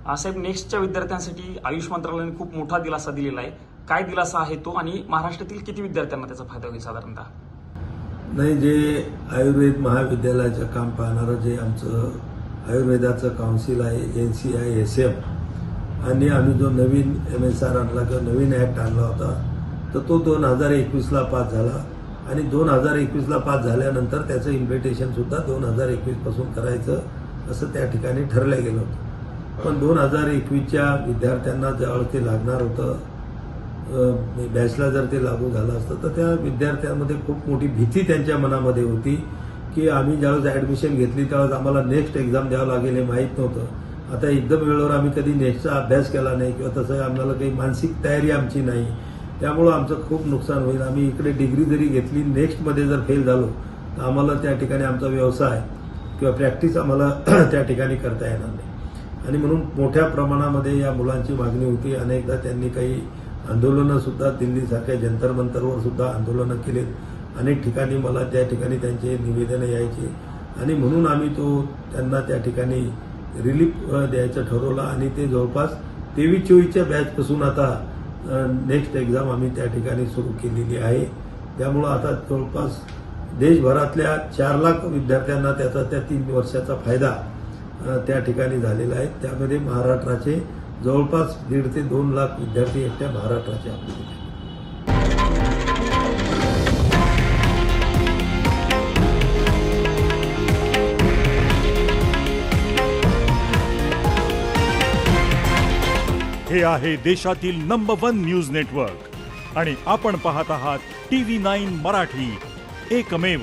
साहेब, नेक्स्टच्या विद्यार्थ्यांसाठी आयुष मंत्रालयाने खूप मोठा दिलासा दिलेला आहे. काय दिलासा आहे तो आणि महाराष्ट्रातील किती विद्यार्थ्यांना त्याचा फायदा होईल साधारणतः? नाही, जे आयुर्वेद महाविद्यालयाचं काम पाहणारं जे आमचं आयुर्वेदाचं काउन्सिल आहे, NCI-SM, आणि आम्ही जो नवीन MSR आणला किंवा नवीन ॲक्ट आणला होता तर तो 2021ला पास झाला आणि 2021ला पास झाल्यानंतर त्याचं इम्प्लिमेंटेशन सुद्धा 2021 पासून करायचं असं त्या ठिकाणी ठरलं गेलं होतं. पण 2021च्या विद्यार्थ्यांना ज्यावेळेस ते लागणार होतं, बॅचला जर ते लागू झालं असतं तर त्या विद्यार्थ्यांमध्ये खूप मोठी भीती त्यांच्या मनामध्ये होती की आम्ही ज्यावेळेस ॲडमिशन घेतली त्यावेळेस आम्हाला नेक्स्ट एक्झाम द्यावं लागेल हे माहीत नव्हतं. आता एकदम वेळेवर आम्ही कधी नेक्स्टचा अभ्यास केला नाही किंवा तसं आम्हाला काही मानसिक तयारी आमची नाही, त्यामुळं आमचं खूप नुकसान होईल. आम्ही इकडे डिग्री जरी घेतली, नेक्स्टमध्ये जर फेल झालो तर आम्हाला त्या ठिकाणी आमचा व्यवसाय किंवा प्रॅक्टिस आम्हाला त्या ठिकाणी करता येणार नाही. आणि म्हणून मोठ्या प्रमाणामध्ये या मुलांची मागणी होती. अनेकदा त्यांनी काही आंदोलनं सुद्धा दिल्लीसारख्या जंतर मंतरवर सुद्धा आंदोलनं केलीत. अनेक ठिकाणी मला त्या ठिकाणी त्यांचे निवेदनं यायचे आणि म्हणून आम्ही त्यांना त्या ठिकाणी रिलीफ द्यायचं ठरवलं आणि ते जवळपास 23-24च्या बॅचपासून आता नेक्स्ट एक्झाम आम्ही त्या ठिकाणी सुरू केलेली आहे. त्यामुळं आता जवळपास देशभरातल्या 4 लाख विद्यार्थ्यांना त्याचा त्या 3 वर्षाचा फायदा त्या ठिकाणी झालेला आहे. त्यामध्ये महाराष्ट्राचे जवळपास 1.5 ते 2 लाख विद्यार्थी एकट्या महाराष्ट्राचे आपले. हे आहे देशातील नंबर 1 न्यूज नेटवर्क आणि आपण पाहत आहात TV9 मराठी, एकमेव.